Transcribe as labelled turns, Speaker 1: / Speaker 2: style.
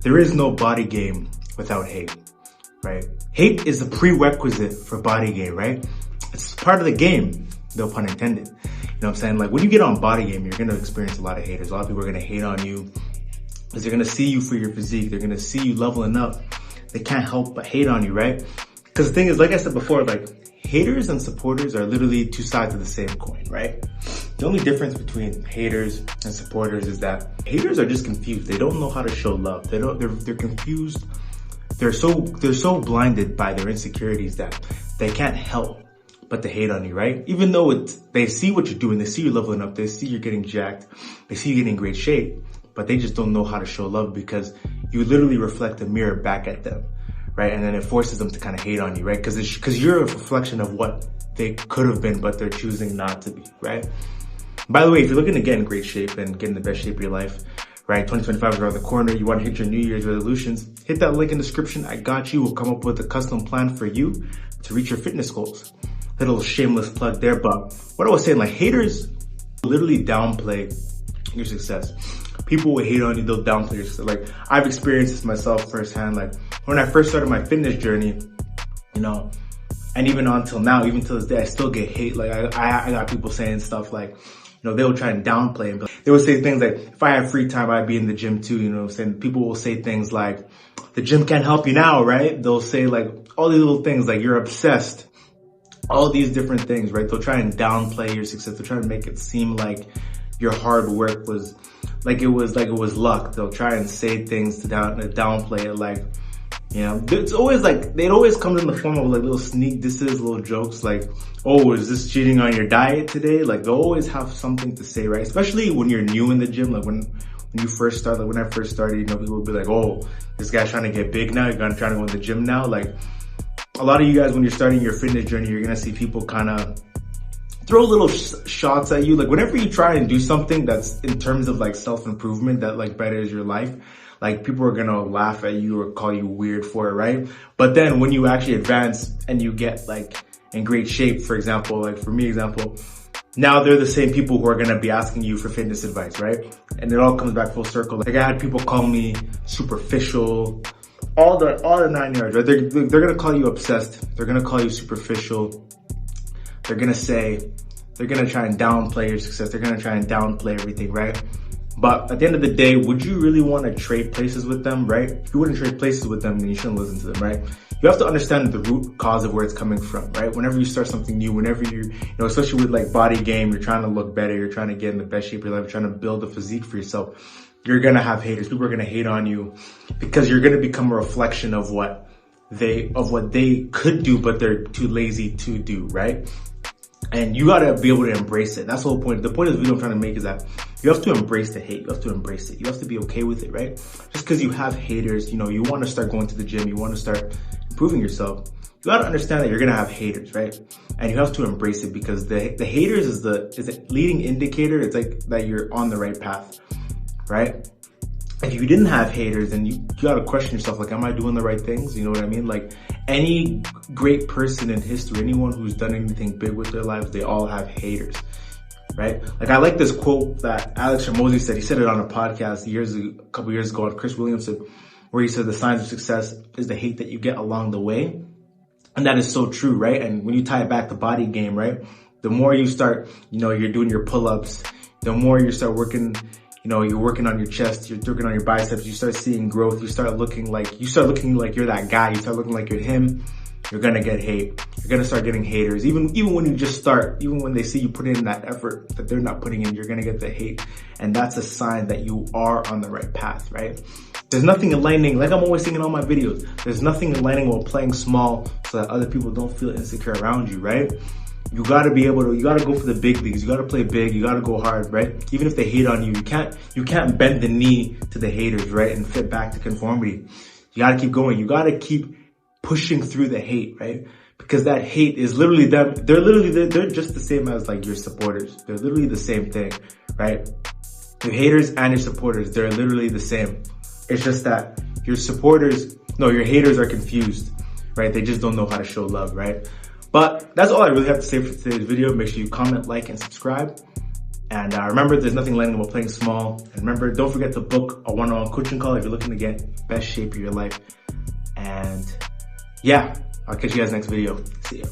Speaker 1: there is no body game without hate, right? Hate is a prerequisite for body game, right? It's part of the game, no pun intended. You know what I'm saying? Like when you get on body game, you're gonna experience a lot of haters. A lot of people are gonna hate on you because they're gonna see you for your physique. They're gonna see you leveling up. They can't help but hate on you, right? Because the thing is, like I said before, like haters and supporters are literally two sides of the same coin, right? The only difference between haters and supporters is that haters are just confused. They don't know how to show love. They're confused. They're so blinded by their insecurities that they can't help but to hate on you, right? Even though they see what you're doing, they see you leveling up, they see you're getting jacked, they see you getting in great shape, but they just don't know how to show love because you literally reflect a mirror back at them, right? And then it forces them to kind of hate on you, right? Because you're a reflection of what they could have been, but they're choosing not to be, right? By the way, if you're looking to get in great shape and get in the best shape of your life, right? 2025 is around the corner. You want to hit your New Year's resolutions, hit that link in the description. I got you. We'll come up with a custom plan for you to reach your fitness goals. Little shameless plug there, but what I was saying, like haters literally downplay your success. People will hate on you, they'll downplay your success. Like I've experienced this myself firsthand. Like when I first started my fitness journey, you know, and even until now, even to this day, I still get hate. Like I got people saying stuff like, you know, they'll try and downplay and they will say things like, if I had free time, I'd be in the gym too. You know what I'm saying? People will say things like, the gym can't help you now, right? They'll say like all these little things like you're obsessed. All these different things, right? They'll try and downplay your success. They'll try to make it seem like your hard work was like it was luck. They'll try and say things to downplay it, like, you know, it's always like, it always comes in the form of like little sneak disses, little jokes like, oh, is this cheating on your diet today? Like they'll always have something to say, right? Especially when you're new in the gym, like when you first start, like when I first started, you know, people will be like, oh, this guy's trying to get big now. You're trying to go in the gym now. Like a lot of you guys, when you're starting your fitness journey, you're going to see people kind of throw little shots at you. Like whenever you try and do something that's in terms of like self-improvement that like betters your life, like people are going to laugh at you or call you weird for it, right? But then when you actually advance and you get like in great shape, for example, like for me, now they're the same people who are going to be asking you for fitness advice, right? And it all comes back full circle. Like I had people call me superficial, all the 9 yards, right? They're going to call you obsessed. They're going to call you superficial. They're going to try and downplay your success. They're going to try and downplay everything, right? But at the end of the day, would you really want to trade places with them, right? If you wouldn't trade places with them, then you shouldn't listen to them, right? You have to understand the root cause of where it's coming from, right? Whenever you start something new, whenever you know, especially with like Bodygame, you're trying to look better, you're trying to get in the best shape of your life, you're trying to build a physique for yourself. You're going to have haters. People are going to hate on you because you're going to become a reflection of what they could do, but they're too lazy to do, right? And you got to be able to embrace it. That's the whole point. The point of the video I'm trying to make is that you have to embrace the hate. You have to embrace it. You have to be okay with it, right? Just because you have haters, you know, you want to start going to the gym, you want to start improving yourself. You got to understand that you're going to have haters, right? And you have to embrace it because the haters is a leading indicator. It's like that you're on the right path, right? If you didn't have haters, then you got to question yourself, like, am I doing the right things? You know what I mean? Like any great person in history, anyone who's done anything big with their lives, they all have haters, right? Like I like this quote that Alex Hormozi said. He said it on a podcast a couple years ago on Chris Williamson, where he said the signs of success is the hate that you get along the way. And that is so true, right? And when you tie it back to Bodygame, right? The more you start, you know, you're doing your pull-ups, the more you start working, you know, you're working on your chest, you're working on your biceps, you start seeing growth, you start looking like you're that guy, you start looking like you're him, you're gonna get hate. You're gonna start getting haters. Even when you just start, even when they see you put in that effort that they're not putting in, you're gonna get the hate. And that's a sign that you are on the right path, right? There's nothing enlightening, like I'm always saying in all my videos, there's nothing enlightening while playing small so that other people don't feel insecure around you, right? You gotta go for the big leagues. You gotta play big. You gotta go hard, right? Even if they hate on you, you can't bend the knee to the haters, right? And fit back to conformity. You gotta keep going. You gotta keep pushing through the hate, right? Because that hate is literally them. They're just the same as like your supporters. They're literally the same thing, right? Your haters and your supporters, they're literally the same. It's just that your haters are confused, right? They just don't know how to show love, right? But that's all I really have to say for today's video. Make sure you comment, like, and subscribe. And remember, there's nothing letting about playing small. And remember, don't forget to book a one-on-one coaching call if you're looking to get best shape of your life. And yeah, I'll catch you guys next video. See ya.